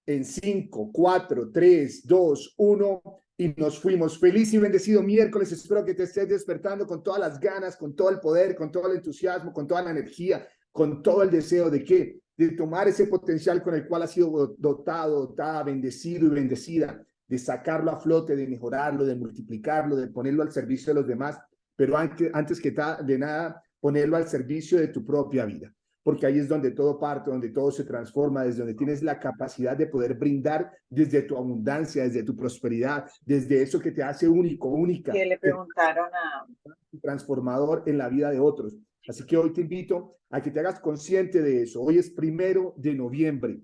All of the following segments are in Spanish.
en 5, 4, 3, 2, 1 y nos fuimos. Feliz y bendecido miércoles. Espero que te estés despertando con todas las ganas, con todo el poder, con todo el entusiasmo, con toda la energía, con todo el deseo de ¿qué? De tomar ese potencial con el cual has sido dotado, dotada, bendecido y bendecida, de sacarlo a flote, de mejorarlo, de multiplicarlo, de ponerlo al servicio de los demás, pero antes que de nada, ponerlo al servicio de tu propia vida, porque ahí es donde todo parte, donde todo se transforma, desde donde tienes la capacidad de poder brindar desde tu abundancia, desde tu prosperidad, desde eso que te hace único, única, Que le preguntaron a... transformador en la vida de otros. Así que hoy te invito a que te hagas consciente de eso. Hoy es 1 de noviembre.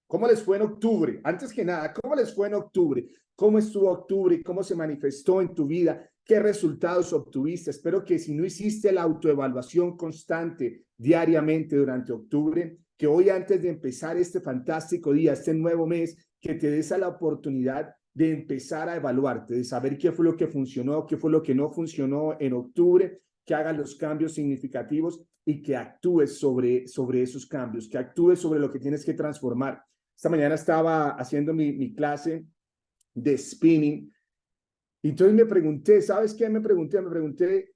¿Cómo les fue en octubre? Antes que nada, ¿cómo les fue en octubre? ¿Cómo estuvo octubre? ¿Cómo se manifestó en tu vida? ¿Qué resultados obtuviste? Espero que si no hiciste la autoevaluación constante diariamente durante octubre, que hoy antes de empezar este fantástico día, este nuevo mes, que te des a la oportunidad de empezar a evaluarte, de saber qué fue lo que funcionó, qué fue lo que no funcionó en octubre, que hagas los cambios significativos y que actúes sobre esos cambios, que actúes sobre lo que tienes que transformar. Esta mañana estaba haciendo mi clase de spinning y entonces me pregunté, ¿sabes qué? Me pregunté,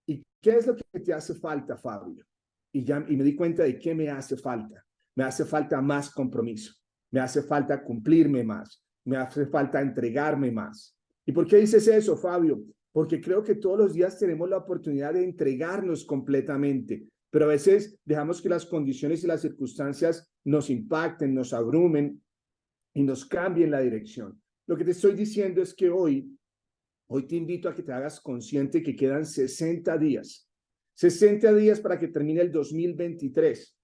¿y qué es lo que te hace falta, Fabio? Y me di cuenta de qué me hace falta. Me hace falta más compromiso, me hace falta cumplirme más, me hace falta entregarme más. ¿Y por qué dices eso, Fabio? Porque creo que todos los días tenemos la oportunidad de entregarnos completamente, pero a veces dejamos que las condiciones y las circunstancias nos impacten, nos abrumen y nos cambien la dirección. Lo que te estoy diciendo es que hoy te invito a que te hagas consciente que quedan 60 días. 60 días para que termine el 2023.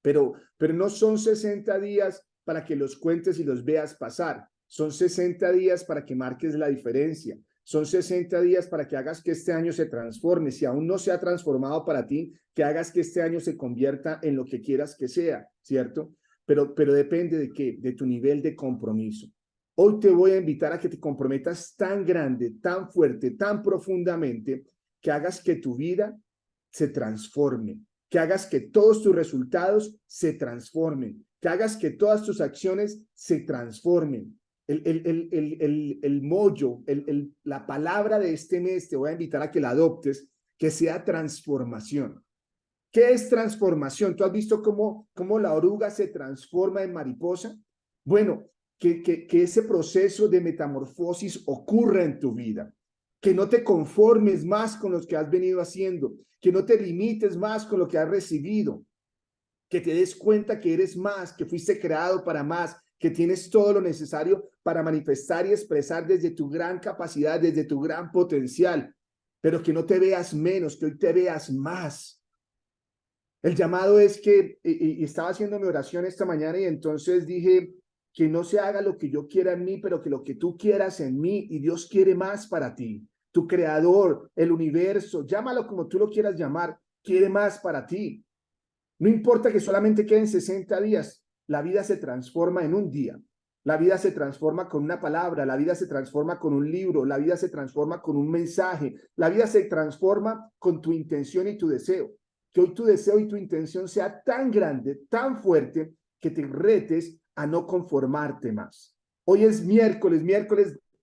Pero no son 60 días para que los cuentes y los veas pasar. Son 60 días para que marques la diferencia. Son 60 días para que hagas que este año se transforme. Si aún no se ha transformado para ti, que hagas que este año se convierta en lo que quieras que sea, ¿cierto? Pero depende de qué, de tu nivel de compromiso. Hoy te voy a invitar a que te comprometas tan grande, tan fuerte, tan profundamente, que hagas que tu vida se transforme, que hagas que todos tus resultados se transformen, que hagas que todas tus acciones se transformen. El mollo, la palabra de este mes, te voy a invitar a que la adoptes, que sea transformación. ¿Qué es transformación? ¿Tú has visto cómo la oruga se transforma en mariposa? Bueno, que ese proceso de metamorfosis ocurra en tu vida, que no te conformes más con lo que has venido haciendo, que no te limites más con lo que has recibido, que te des cuenta que eres más, que fuiste creado para más, que tienes todo lo necesario para manifestar y expresar desde tu gran capacidad, desde tu gran potencial, pero que no te veas menos, que hoy te veas más. El llamado es que, y estaba haciendo mi oración esta mañana y entonces dije, que no se haga lo que yo quiera en mí, pero que lo que tú quieras en mí, y Dios quiere más para ti. Tu creador, el universo, llámalo como tú lo quieras llamar, quiere más para ti. No importa que solamente queden 60 días, la vida se transforma en un día. La vida se transforma con una palabra, la vida se transforma con un libro, la vida se transforma con un mensaje, la vida se transforma con tu intención y tu deseo. Que hoy tu deseo y tu intención sea tan grande, tan fuerte, que te retes a no conformarte más. Hoy es miércoles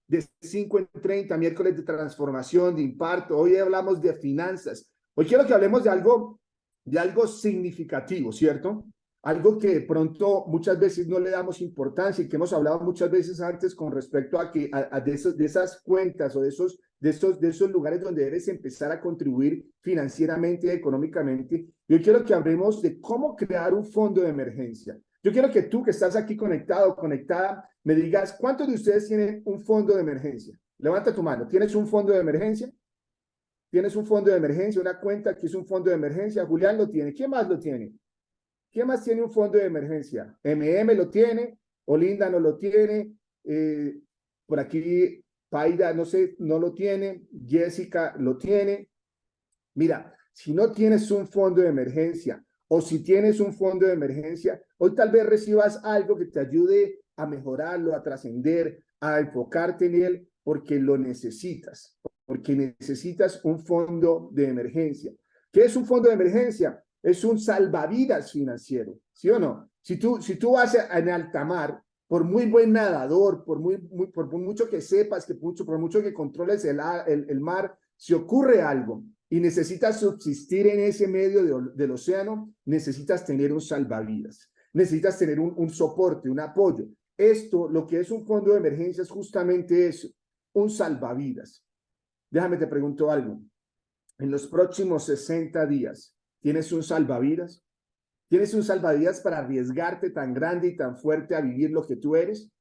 de 5 en 30, miércoles de transformación, de imparto. Hoy hablamos de finanzas. Hoy quiero que hablemos de algo significativo, ¿cierto? Algo que de pronto muchas veces no le damos importancia y que hemos hablado muchas veces antes con respecto a que de esas cuentas o de esos lugares donde debes empezar a contribuir financieramente y económicamente. Yo quiero que hablemos de cómo crear un fondo de emergencia. Yo quiero que tú que estás aquí conectado, conectada, me digas, ¿cuántos de ustedes tienen un fondo de emergencia? Levanta tu mano. ¿Tienes un fondo de emergencia? ¿Tienes un fondo de emergencia, una cuenta que es un fondo de emergencia? Julián lo tiene. ¿Quién más lo tiene? ¿Quién más tiene un fondo de emergencia? MM lo tiene, Olinda no lo tiene, por aquí Paida, no sé, no lo tiene, Jessica lo tiene. Mira, si no tienes un fondo de emergencia o si tienes un fondo de emergencia, hoy tal vez recibas algo que te ayude a mejorarlo, a trascender, a enfocarte en él, porque lo necesitas, porque necesitas un fondo de emergencia. ¿Qué es un fondo de emergencia? Es un salvavidas financiero, ¿sí o no? Si tú vas en alta mar, por muy buen nadador, por mucho que sepas, por mucho que controles el mar, si ocurre algo y necesitas subsistir en ese medio del océano, necesitas tener un salvavidas, necesitas tener un soporte, un apoyo. Esto, lo que es un fondo de emergencia, es justamente eso, un salvavidas. Déjame te pregunto algo. En los próximos 60 días, ¿tienes un salvavidas? ¿Tienes un salvavidas para arriesgarte tan grande y tan fuerte a vivir lo que tú eres?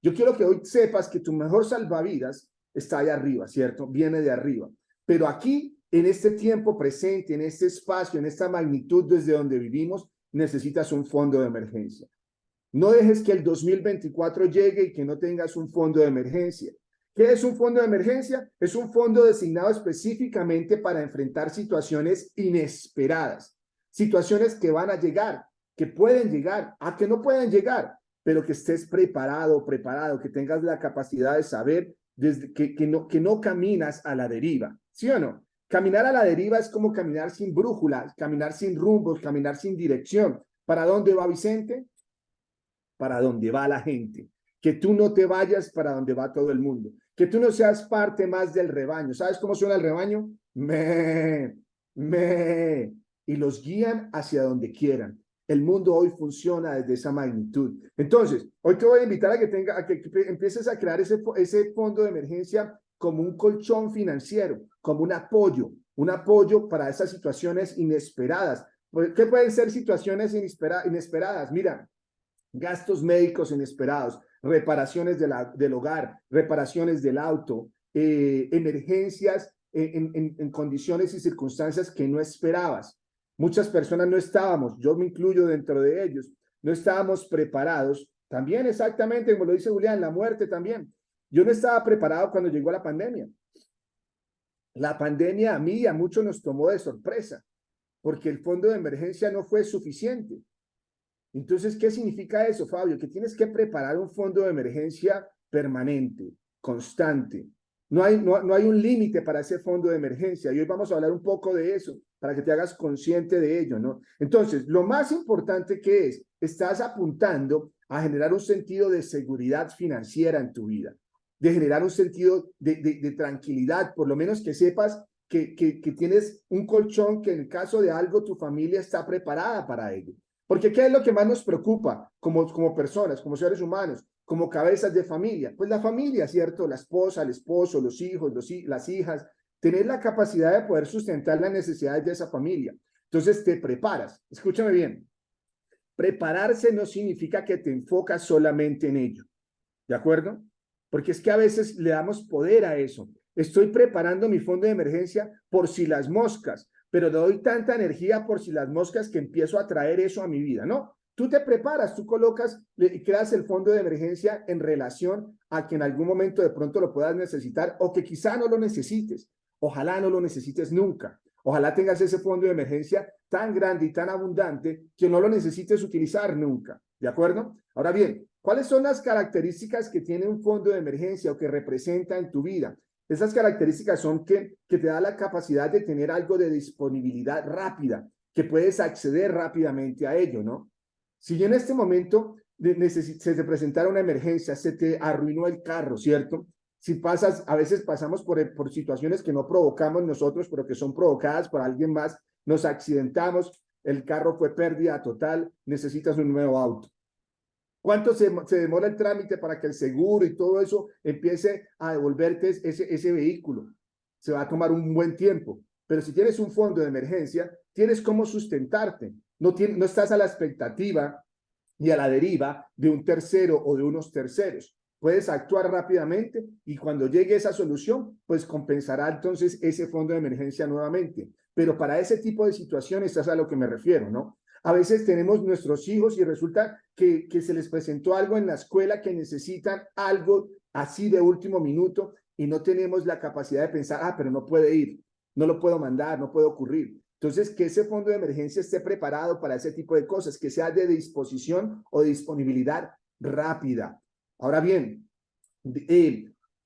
Yo quiero que hoy sepas que tu mejor salvavidas está ahí arriba, ¿cierto? Viene de arriba. Pero aquí, en este tiempo presente, en este espacio, en esta magnitud desde donde vivimos, necesitas un fondo de emergencia. No dejes que el 2024 llegue y que no tengas un fondo de emergencia. ¿Qué es un fondo de emergencia? Es un fondo designado específicamente para enfrentar situaciones inesperadas, situaciones que van a llegar, que pueden llegar, a que no pueden llegar, pero que estés preparado, que tengas la capacidad de saber que no caminas a la deriva, ¿sí o no? Caminar a la deriva es como caminar sin brújula, caminar sin rumbos, caminar sin dirección. ¿Para dónde va Vicente? Para donde va la gente, que tú no te vayas para donde va todo el mundo, que tú no seas parte más del rebaño. ¿Sabes cómo suena el rebaño? Y los guían hacia donde quieran. El mundo hoy funciona desde esa magnitud. Entonces, hoy te voy a invitar a que empieces a crear ese fondo de emergencia como un colchón financiero, como un apoyo para esas situaciones inesperadas. ¿Qué pueden ser situaciones inesperadas? Mira, gastos médicos inesperados, reparaciones del hogar, reparaciones del auto, emergencias en condiciones y circunstancias que no esperabas. Muchas personas no estábamos, yo me incluyo dentro de ellos, no estábamos preparados. También exactamente como lo dice Julián, la muerte también. Yo no estaba preparado cuando llegó la pandemia. La pandemia a mí y a muchos nos tomó de sorpresa, porque el fondo de emergencia no fue suficiente. Entonces, ¿qué significa eso, Fabio? Que tienes que preparar un fondo de emergencia permanente, constante. No hay un límite para ese fondo de emergencia y hoy vamos a hablar un poco de eso para que te hagas consciente de ello, ¿no? Entonces, lo más importante que estás apuntando a generar un sentido de seguridad financiera en tu vida, de generar un sentido de tranquilidad, por lo menos que sepas que tienes un colchón que en el caso de algo tu familia está preparada para ello. Porque ¿qué es lo que más nos preocupa como personas, como seres humanos, como cabezas de familia? Pues la familia, ¿cierto? La esposa, el esposo, los hijos, las hijas, tener la capacidad de poder sustentar las necesidades de esa familia. Entonces te preparas. Escúchame bien. Prepararse no significa que te enfocas solamente en ello. ¿De acuerdo? Porque es que a veces le damos poder a eso. Estoy preparando mi fondo de emergencia por si las moscas, pero le doy tanta energía por si las moscas que empiezo a traer eso a mi vida, ¿no? Tú te preparas, tú colocas y creas el fondo de emergencia en relación a que en algún momento de pronto lo puedas necesitar o que quizá no lo necesites. Ojalá no lo necesites nunca. Ojalá tengas ese fondo de emergencia tan grande y tan abundante que no lo necesites utilizar nunca. ¿De acuerdo? Ahora bien, ¿cuáles son las características que tiene un fondo de emergencia o que representa en tu vida? Esas características son que te da la capacidad de tener algo de disponibilidad rápida, que puedes acceder rápidamente a ello, ¿no? Si en este momento se te presentara una emergencia, se te arruinó el carro, ¿cierto? Si pasas, a veces pasamos por situaciones que no provocamos nosotros, pero que son provocadas por alguien más, nos accidentamos, el carro fue pérdida total, necesitas un nuevo auto. ¿Cuánto se demora el trámite para que el seguro y todo eso empiece a devolverte ese vehículo? Se va a tomar un buen tiempo, pero si tienes un fondo de emergencia, tienes cómo sustentarte. No estás a la expectativa y a la deriva de un tercero o de unos terceros. Puedes actuar rápidamente y cuando llegue esa solución, pues compensará entonces ese fondo de emergencia nuevamente. Pero para ese tipo de situaciones es a lo que me refiero, ¿no? A veces tenemos nuestros hijos y resulta que se les presentó algo en la escuela que necesitan algo así de último minuto y no tenemos la capacidad de pensar, pero no puede ir, no lo puedo mandar, no puede ocurrir. Entonces, que ese fondo de emergencia esté preparado para ese tipo de cosas, que sea de disposición o de disponibilidad rápida. Ahora bien,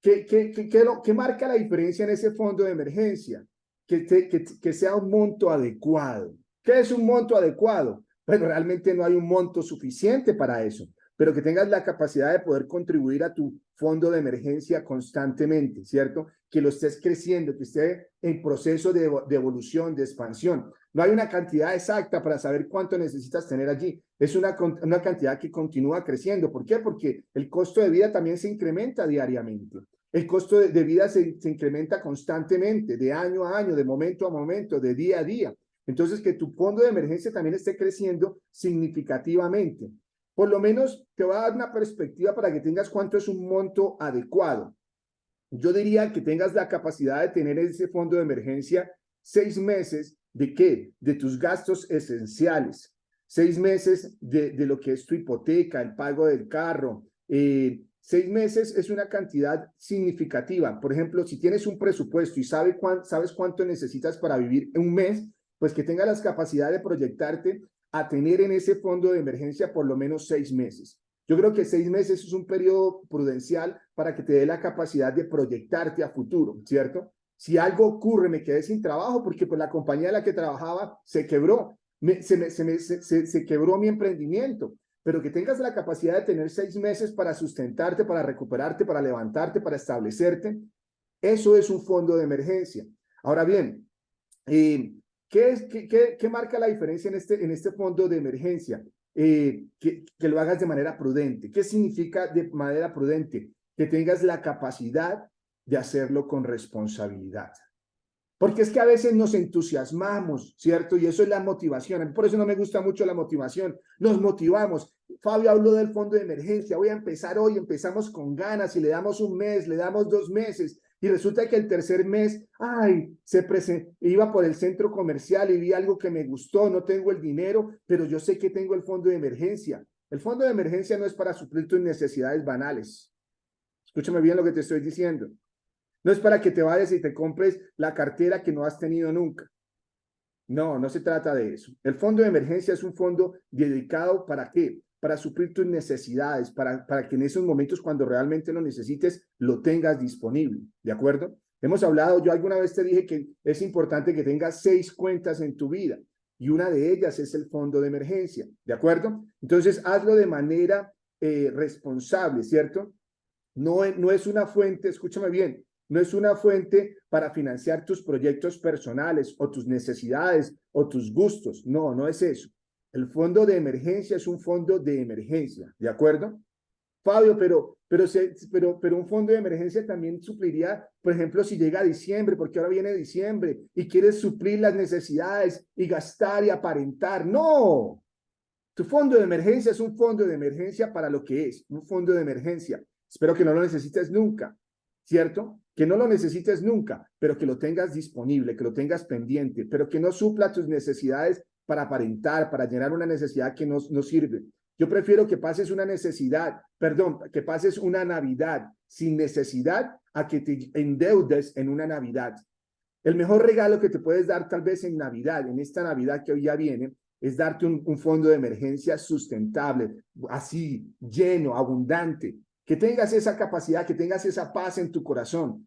¿qué marca la diferencia en ese fondo de emergencia? Que sea un monto adecuado. ¿Qué es un monto adecuado? pero realmente no hay un monto suficiente para eso, pero que tengas la capacidad de poder contribuir a tu fondo de emergencia constantemente, ¿cierto? Que lo estés creciendo, que esté en proceso de evolución, de expansión. No hay una cantidad exacta para saber cuánto necesitas tener allí. Es una cantidad que continúa creciendo. ¿Por qué? Porque el costo de vida también se incrementa diariamente. El costo de vida se incrementa constantemente, de año a año, de momento a momento, de día a día. Entonces, que tu fondo de emergencia también esté creciendo significativamente. Por lo menos te va a dar una perspectiva para que tengas cuánto es un monto adecuado. Yo diría que tengas la capacidad de tener ese fondo de emergencia 6 meses de qué? De tus gastos esenciales. 6 meses de lo que es tu hipoteca, el pago del carro. 6 meses es una cantidad significativa. Por ejemplo, si tienes un presupuesto y sabes cuánto necesitas para vivir un mes, pues que tengas la capacidad de proyectarte a tener en ese fondo de emergencia por lo menos 6 meses. Yo creo que 6 meses es un periodo prudencial para que te dé la capacidad de proyectarte a futuro, ¿cierto? Si algo ocurre, me quedé sin trabajo porque pues la compañía en la que trabajaba se quebró, se quebró mi emprendimiento, pero que tengas la capacidad de tener 6 meses para sustentarte, para recuperarte, para levantarte, para establecerte, eso es un fondo de emergencia. Ahora bien, ¿qué marca la diferencia en este fondo de emergencia? Que lo hagas de manera prudente. ¿Qué significa de manera prudente? Que tengas la capacidad de hacerlo con responsabilidad. Porque es que a veces nos entusiasmamos, ¿cierto? Y eso es la motivación. A mí por eso no me gusta mucho la motivación. Nos motivamos. Fabio habló del fondo de emergencia. Voy a empezar hoy. Empezamos con ganas y le damos un mes, le damos 2 meses. Y resulta que el tercer mes, ay, iba por el centro comercial y vi algo que me gustó. No tengo el dinero, pero yo sé que tengo el fondo de emergencia. El fondo de emergencia no es para suplir tus necesidades banales. Escúchame bien lo que te estoy diciendo. No es para que te vayas y te compres la cartera que no has tenido nunca. No, no se trata de eso. El fondo de emergencia es un fondo dedicado ¿para qué? Para suplir tus necesidades, para que en esos momentos cuando realmente lo necesites, lo tengas disponible. ¿De acuerdo? Hemos hablado, yo alguna vez te dije que es importante que tengas 6 cuentas en tu vida y una de ellas es el fondo de emergencia. ¿De acuerdo? Entonces, hazlo de manera responsable, ¿cierto? No es una fuente, escúchame bien, no es una fuente para financiar tus proyectos personales o tus necesidades o tus gustos. No, no es eso. El fondo de emergencia es un fondo de emergencia, ¿de acuerdo? Fabio, pero un fondo de emergencia también supliría, por ejemplo, si llega diciembre, porque ahora viene diciembre y quieres suplir las necesidades y gastar y aparentar. No, tu fondo de emergencia es un fondo de emergencia para lo que es, un fondo de emergencia. Espero que no lo necesites nunca, ¿cierto? Que no lo necesites nunca, pero que lo tengas disponible, que lo tengas pendiente, pero que no supla tus necesidades para aparentar, para llenar una necesidad que no sirve. Yo prefiero que pases una necesidad, perdón, que pases una Navidad sin necesidad a que te endeudes en una Navidad. El mejor regalo que te puedes dar tal vez en Navidad, en esta Navidad que hoy ya viene, es darte un fondo de emergencia sustentable, así, lleno, abundante, que tengas esa capacidad, que tengas esa paz en tu corazón.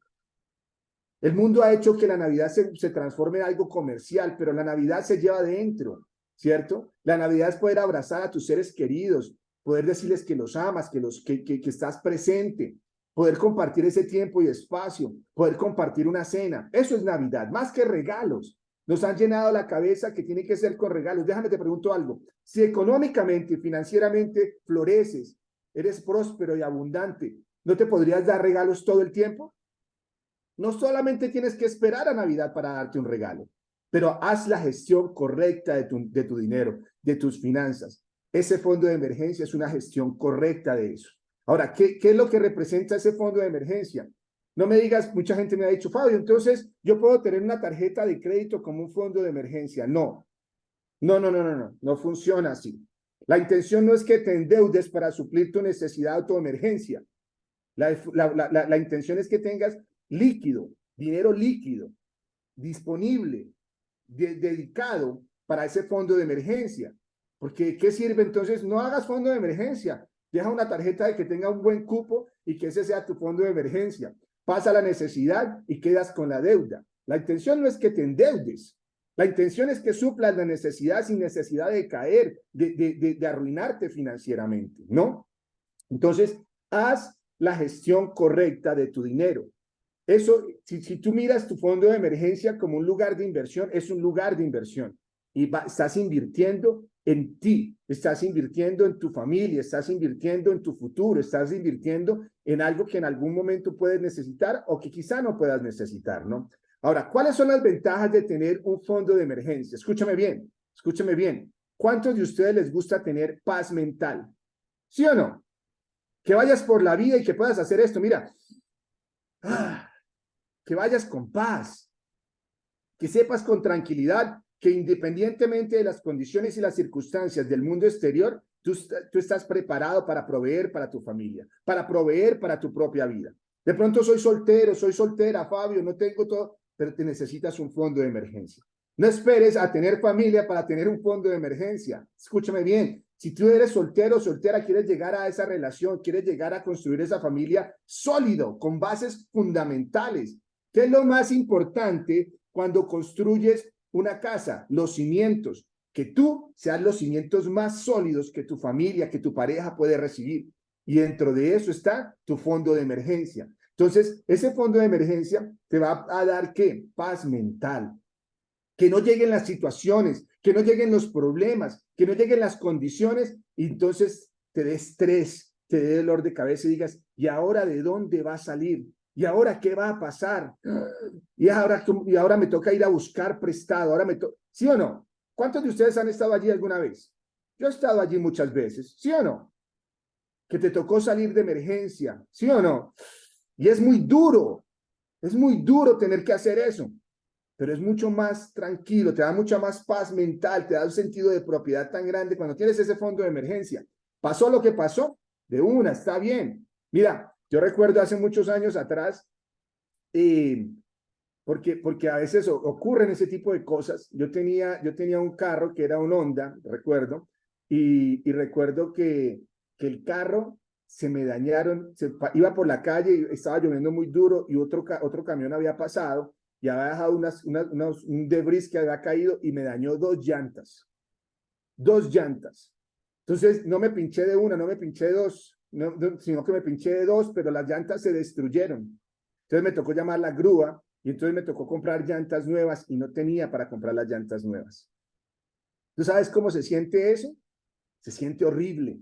El mundo ha hecho que la Navidad se transforme en algo comercial, pero la Navidad se lleva adentro, ¿cierto? La Navidad es poder abrazar a tus seres queridos, poder decirles que los amas, que estás presente, poder compartir ese tiempo y espacio, poder compartir una cena. Eso es Navidad, más que regalos. Nos han llenado la cabeza que tiene que ser con regalos. Déjame te pregunto algo. Si económicamente y financieramente floreces, eres próspero y abundante, ¿no te podrías dar regalos todo el tiempo? No solamente tienes que esperar a Navidad para darte un regalo, pero haz la gestión correcta de tu dinero, de tus finanzas. Ese fondo de emergencia es una gestión correcta de eso. Ahora, ¿qué es lo que representa ese fondo de emergencia? No me digas, mucha gente me ha dicho, Fabio, entonces yo puedo tener una tarjeta de crédito como un fondo de emergencia. No funciona así. La intención no es que te endeudes para suplir tu necesidad o tu emergencia. La intención es que tengas líquido, dinero líquido, disponible, dedicado para ese fondo de emergencia. Porque, ¿qué sirve entonces? No hagas fondo de emergencia. Deja una tarjeta de que tenga un buen cupo y que ese sea tu fondo de emergencia. Pasa la necesidad y quedas con la deuda. La intención no es que te endeudes. La intención es que suplas la necesidad sin necesidad de caer, de arruinarte financieramente, ¿no? Entonces, haz la gestión correcta de tu dinero. Eso, si tú miras tu fondo de emergencia como un lugar de inversión, es un lugar de inversión. Y estás invirtiendo en ti, estás invirtiendo en tu familia, estás invirtiendo en tu futuro, estás invirtiendo en algo que en algún momento puedes necesitar o que quizá no puedas necesitar, ¿no? Ahora, ¿cuáles son las ventajas de tener un fondo de emergencia? Escúchame bien, escúchame bien. ¿Cuántos de ustedes les gusta tener paz mental? ¿Sí o no? Que vayas por la vida y que puedas hacer esto. Mira, que vayas con paz, que sepas con tranquilidad que independientemente de las condiciones y las circunstancias del mundo exterior, tú estás preparado para proveer para tu familia, para proveer para tu propia vida. De pronto soy soltero, soy soltera, Fabio, no tengo todo, pero te necesitas un fondo de emergencia. No esperes a tener familia para tener un fondo de emergencia. Escúchame bien, si tú eres soltero o soltera, quieres llegar a esa relación, quieres llegar a construir esa familia sólido, con bases fundamentales. ¿Qué es lo más importante cuando construyes una casa? Los cimientos. Que tú seas los cimientos más sólidos que tu familia, que tu pareja puede recibir. Y dentro de eso está tu fondo de emergencia. Entonces, ese fondo de emergencia te va a dar, ¿qué? Paz mental. Que no lleguen las situaciones, que no lleguen los problemas, que no lleguen las condiciones, y entonces te dé estrés, te dé dolor de cabeza y digas, ¿y ahora de dónde va a salir? ¿Y ahora qué va a pasar? Y ahora me toca ir a buscar prestado. ¿Sí o no? ¿Cuántos de ustedes han estado allí alguna vez? Yo he estado allí muchas veces, ¿sí o no? Que te tocó salir de emergencia, ¿sí o no? Y es muy duro tener que hacer eso, pero es mucho más tranquilo, te da mucha más paz mental, te da un sentido de propiedad tan grande cuando tienes ese fondo de emergencia. Pasó lo que pasó, de una, está bien. Mira, yo recuerdo hace muchos años atrás, porque a veces ocurren ese tipo de cosas. Yo tenía un carro que era un Honda, recuerdo, y recuerdo que el carro se me dañaron, iba por la calle y estaba lloviendo muy duro y otro camión había pasado y había dejado un debris que había caído y me dañó dos llantas. Entonces no me pinché de una, no me pinché de dos, sino que me pinché de dos, pero las llantas se destruyeron. Entonces me tocó llamar la grúa y entonces me tocó comprar llantas nuevas y no tenía para comprar las llantas nuevas. ¿Tú sabes cómo se siente eso? Se siente horrible,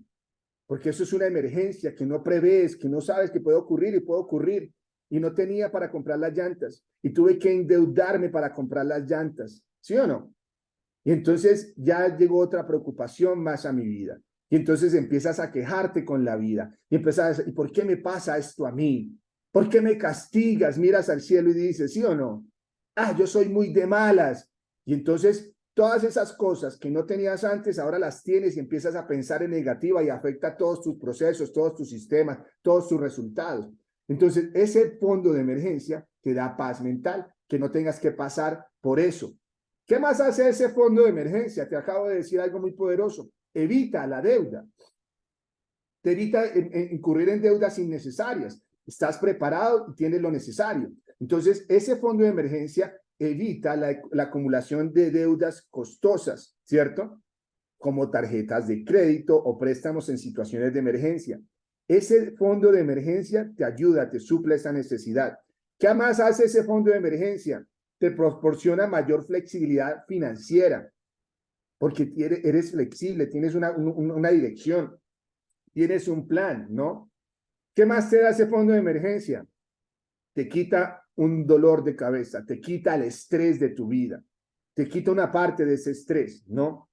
porque eso es una emergencia que no prevés, que no sabes que puede ocurrir y puede ocurrir. Y no tenía para comprar las llantas y tuve que endeudarme para comprar las llantas, ¿sí o no? Y entonces ya llegó otra preocupación más a mi vida. Y entonces empiezas a quejarte con la vida. Y empiezas a decir, ¿y por qué me pasa esto a mí? ¿Por qué me castigas? Miras al cielo y dices, ¿sí o no? Ah, yo soy muy de malas. Y entonces todas esas cosas que no tenías antes, ahora las tienes y empiezas a pensar en negativa y afecta todos tus procesos, todos tus sistemas, todos tus resultados. Entonces, ese fondo de emergencia te da paz mental, que no tengas que pasar por eso. ¿Qué más hace ese fondo de emergencia? Te acabo de decir algo muy poderoso. Evita la deuda. Te evita incurrir en deudas innecesarias. Estás preparado y tienes lo necesario. Entonces, ese fondo de emergencia evita la acumulación de deudas costosas, ¿cierto? Como tarjetas de crédito o préstamos en situaciones de emergencia. Ese fondo de emergencia te ayuda, te suple esa necesidad. ¿Qué más hace ese fondo de emergencia? Te proporciona mayor flexibilidad financiera, porque eres flexible, tienes una dirección, tienes un plan, ¿no? ¿Qué más te da ese fondo de emergencia? Te quita un dolor de cabeza, te quita el estrés de tu vida, te quita una parte de ese estrés, ¿no?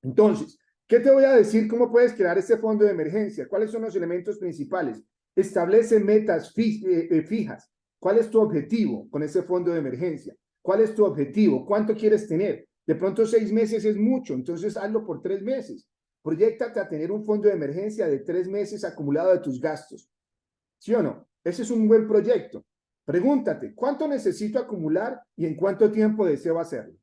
Entonces, ¿qué te voy a decir? ¿Cómo puedes crear ese fondo de emergencia? ¿Cuáles son los elementos principales? Establece metas fijas. ¿Cuál es tu objetivo con ese fondo de emergencia? ¿Cuál es tu objetivo? ¿Cuánto quieres tener? De pronto 6 meses es mucho, entonces hazlo por 3 meses. Proyéctate a tener un fondo de emergencia de 3 meses acumulado de tus gastos. ¿Sí o no? Ese es un buen proyecto. Pregúntate, ¿cuánto necesito acumular y en cuánto tiempo deseo hacerlo?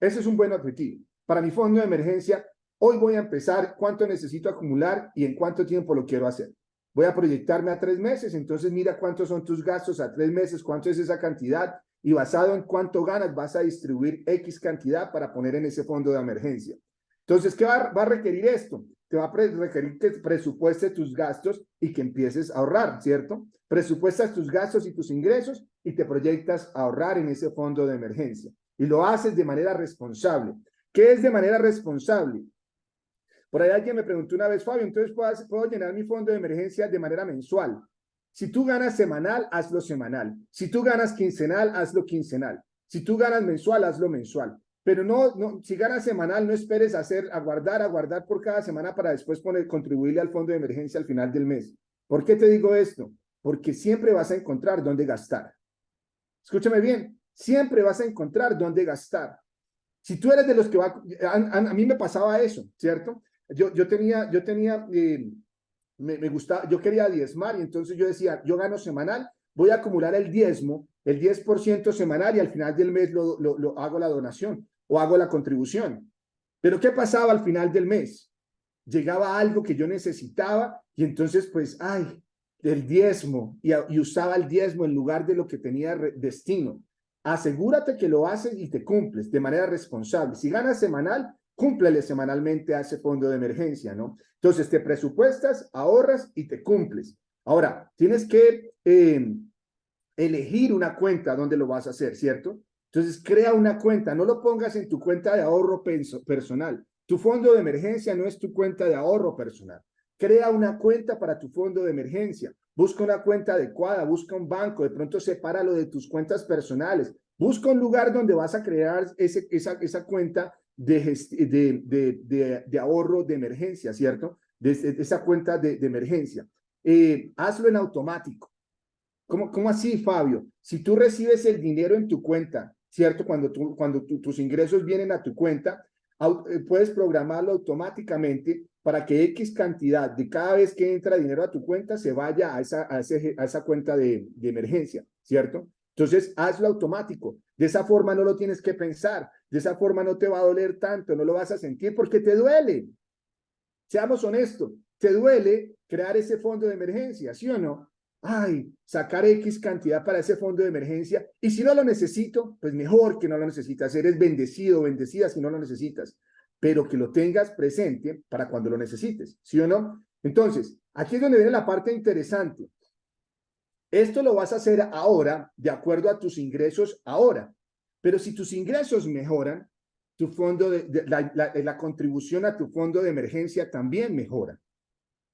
Ese es un buen objetivo. Para mi fondo de emergencia, hoy voy a empezar cuánto necesito acumular y en cuánto tiempo lo quiero hacer. Voy a proyectarme a 3 meses, entonces mira cuántos son tus gastos a 3 meses, cuánto es esa cantidad y basado en cuánto ganas vas a distribuir X cantidad para poner en ese fondo de emergencia. Entonces, ¿qué va a requerir esto? Te va a requerir que presupuestes tus gastos y que empieces a ahorrar, ¿cierto? Presupuestas tus gastos y tus ingresos y te proyectas a ahorrar en ese fondo de emergencia. Y lo haces de manera responsable. ¿Qué es de manera responsable? Por ahí alguien me preguntó una vez, Fabio, entonces puedo llenar mi fondo de emergencia de manera mensual. Si tú ganas semanal, hazlo semanal. Si tú ganas quincenal, hazlo quincenal. Si tú ganas mensual, hazlo mensual. Pero si ganas semanal, no esperes a guardar por cada semana para después contribuirle al fondo de emergencia al final del mes. ¿Por qué te digo esto? Porque siempre vas a encontrar dónde gastar. Escúchame bien, siempre vas a encontrar dónde gastar. Si tú eres de los que a mí me pasaba eso, ¿cierto? Me gustaba, yo quería diezmar y entonces yo decía, yo gano semanal, voy a acumular el diezmo, el 10% semanal y al final del mes lo hago la donación o hago la contribución. Pero ¿qué pasaba al final del mes? Llegaba algo que yo necesitaba y entonces pues, el diezmo y usaba el diezmo en lugar de lo que tenía destino. Asegúrate que lo haces y te cumples de manera responsable. Si ganas semanal, cúmplele semanalmente a ese fondo de emergencia, ¿no? Entonces te presupuestas, ahorras y te cumples. Ahora, tienes que elegir una cuenta donde lo vas a hacer, ¿cierto? Entonces crea una cuenta, no lo pongas en tu cuenta de ahorro personal. Tu fondo de emergencia no es tu cuenta de ahorro personal. Crea una cuenta para tu fondo de emergencia. Busca una cuenta adecuada, busca un banco, de pronto sepáralo de tus cuentas personales. Busca un lugar donde vas a crear esa cuenta de ahorro de emergencia, ¿cierto? De esa cuenta de emergencia. Hazlo en automático. ¿Cómo así, Fabio? Si tú recibes el dinero en tu cuenta, ¿cierto? Cuando tus ingresos vienen a tu cuenta, puedes programarlo automáticamente para que X cantidad de cada vez que entra dinero a tu cuenta se vaya a esa cuenta de emergencia, ¿cierto? Entonces, hazlo automático. De esa forma no lo tienes que pensar. De esa forma no te va a doler tanto, no lo vas a sentir porque te duele. Seamos honestos, te duele crear ese fondo de emergencia, ¿sí o no? Sacar X cantidad para ese fondo de emergencia. Y si no lo necesito, pues mejor que no lo necesitas. Eres bendecido o bendecida si no lo necesitas. Pero que lo tengas presente para cuando lo necesites, ¿sí o no? Entonces, aquí es donde viene la parte interesante. Esto lo vas a hacer ahora, de acuerdo a tus ingresos ahora. Pero si tus ingresos mejoran, tu fondo la contribución a tu fondo de emergencia también mejora.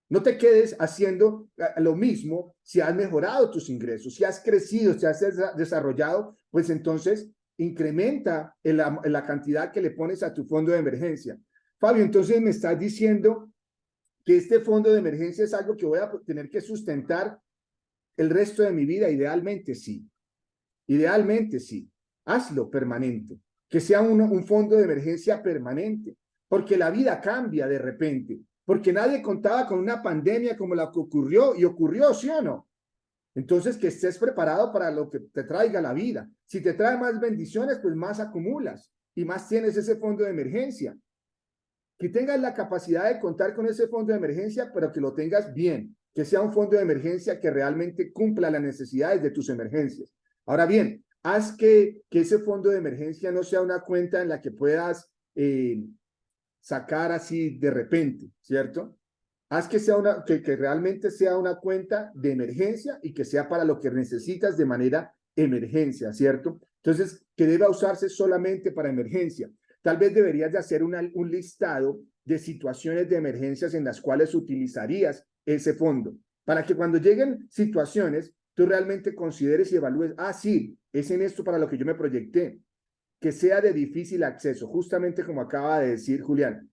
No te quedes haciendo lo mismo si has mejorado tus ingresos, si has crecido, si has desarrollado, pues entonces incrementa la cantidad que le pones a tu fondo de emergencia. Fabio, entonces me estás diciendo que este fondo de emergencia es algo que voy a tener que sustentar el resto de mi vida. Idealmente sí. Idealmente sí. Hazlo permanente. Que sea un fondo de emergencia permanente. Porque la vida cambia de repente. Porque nadie contaba con una pandemia como la que ocurrió y ocurrió, ¿sí o no? Entonces, que estés preparado para lo que te traiga la vida. Si te trae más bendiciones, pues más acumulas y más tienes ese fondo de emergencia. Que tengas la capacidad de contar con ese fondo de emergencia, pero que lo tengas bien, que sea un fondo de emergencia que realmente cumpla las necesidades de tus emergencias. Ahora bien, haz que ese fondo de emergencia no sea una cuenta en la que puedas sacar así de repente, ¿cierto? Haz que que realmente sea una cuenta de emergencia y que sea para lo que necesitas de manera emergencia, ¿cierto? Entonces, que deba usarse solamente para emergencia. Tal vez deberías de hacer un listado de situaciones de emergencias en las cuales utilizarías ese fondo, para que cuando lleguen situaciones, tú realmente consideres y evalúes, sí, es en esto para lo que yo me proyecté, que sea de difícil acceso, justamente como acaba de decir Julián,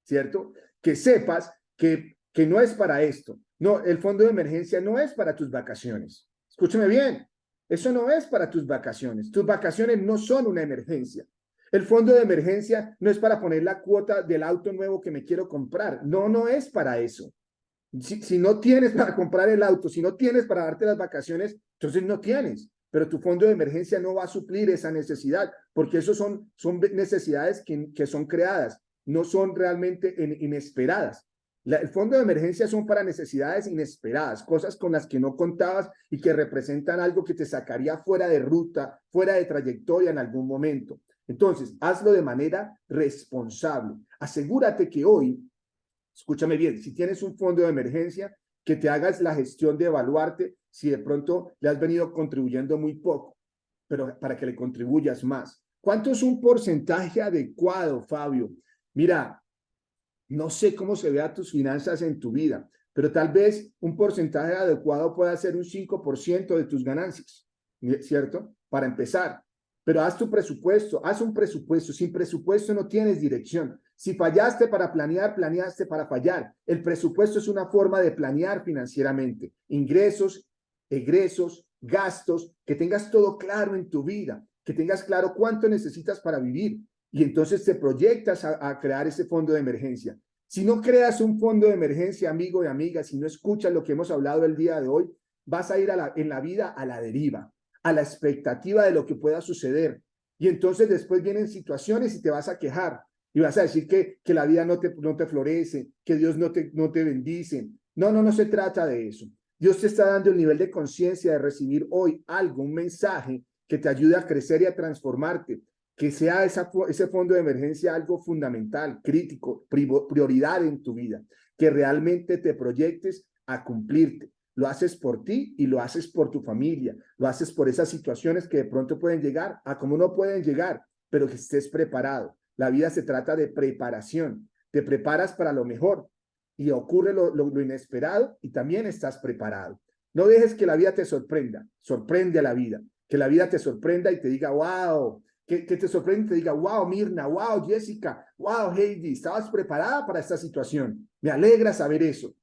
¿cierto? Que sepas que no es para esto. No, el fondo de emergencia no es para tus vacaciones. Escúchame bien, eso no es para tus vacaciones. Tus vacaciones no son una emergencia. El fondo de emergencia no es para poner la cuota del auto nuevo que me quiero comprar. No es para eso. Si no tienes para comprar el auto, si no tienes para darte las vacaciones, entonces no tienes. Pero tu fondo de emergencia no va a suplir esa necesidad, porque eso son necesidades que son creadas, no son realmente inesperadas. El fondo de emergencia son para necesidades inesperadas, cosas con las que no contabas y que representan algo que te sacaría fuera de ruta, fuera de trayectoria en algún momento. Entonces, hazlo de manera responsable. Asegúrate que hoy, escúchame bien, si tienes un fondo de emergencia, que te hagas la gestión de evaluarte si de pronto le has venido contribuyendo muy poco, pero para que le contribuyas más. ¿Cuánto es un porcentaje adecuado, Fabio? Mira, no sé cómo se vea tus finanzas en tu vida, pero tal vez un porcentaje adecuado pueda ser un 5% de tus ganancias, ¿cierto? Para empezar. Pero haz tu presupuesto, haz un presupuesto. Sin presupuesto no tienes dirección. Si fallaste para planear, planeaste para fallar. El presupuesto es una forma de planear financieramente. Ingresos, egresos, gastos, que tengas todo claro en tu vida, que tengas claro cuánto necesitas para vivir. Y entonces te proyectas a crear ese fondo de emergencia. Si no creas un fondo de emergencia, amigo y amiga, si no escuchas lo que hemos hablado el día de hoy, vas a ir en la vida a la deriva, a la expectativa de lo que pueda suceder. Y entonces después vienen situaciones y te vas a quejar. Y vas a decir que la vida no te florece, que Dios no te bendice. No se trata de eso. Dios te está dando el nivel de conciencia de recibir hoy algo, un mensaje que te ayude a crecer y a transformarte. Que sea ese fondo de emergencia algo fundamental, crítico, prioridad en tu vida, que realmente te proyectes a cumplirte. Lo haces por ti y lo haces por tu familia, lo haces por esas situaciones que de pronto pueden llegar, a como no pueden llegar, pero que estés preparado. La vida se trata de preparación, te preparas para lo mejor y ocurre lo inesperado y también estás preparado. No dejes que la vida te sorprenda, sorprende a la vida, que la vida te sorprenda y te diga, wow, que te sorprende y te diga, wow, Mirna, wow, Jessica, wow, Heidi, estabas preparada para esta situación. Me alegra saber eso.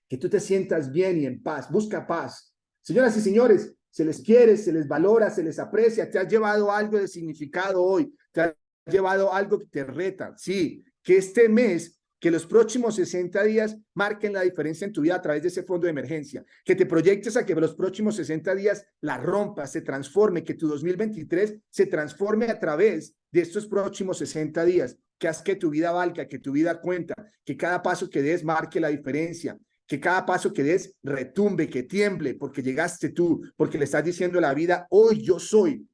Que tú te sientas bien y en paz. Busca paz. Señoras y señores, se les quiere, se les valora, se les aprecia. Te has llevado algo de significado hoy. Te has llevado algo que te reta. Sí, que este mes, que los próximos 60 días marquen la diferencia en tu vida a través de ese fondo de emergencia, que te proyectes a que los próximos 60 días la rompas, se transforme, que tu 2023 se transforme a través de estos próximos 60 días, que haz que tu vida valga, que tu vida cuenta, que cada paso que des marque la diferencia, que cada paso que des retumbe, que tiemble, porque llegaste tú, porque le estás diciendo a la vida, hoy yo soy,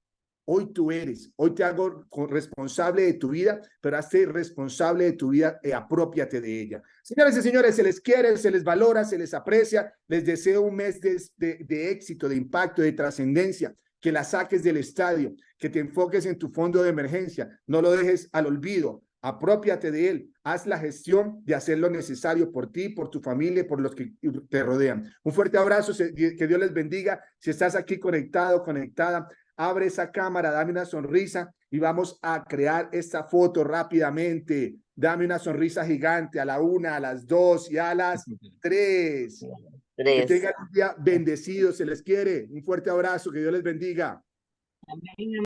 hoy tú eres, hoy te hago responsable de tu vida, pero hazte responsable de tu vida y apropiate de ella. Señoras y señores, se les quiere, se les valora, se les aprecia, les deseo un mes de éxito, de impacto, de trascendencia, que la saques del estadio, que te enfoques en tu fondo de emergencia, no lo dejes al olvido, apropiate de él, haz la gestión de hacer lo necesario por ti, por tu familia, por los que te rodean. Un fuerte abrazo, que Dios les bendiga. Si estás aquí conectado, conectada, abre esa cámara, dame una sonrisa y vamos a crear esta foto rápidamente. Dame una sonrisa gigante a la 1, a las 2 y a las 3. Que tengan un día bendecido, se les quiere. Un fuerte abrazo, que Dios les bendiga. Amén.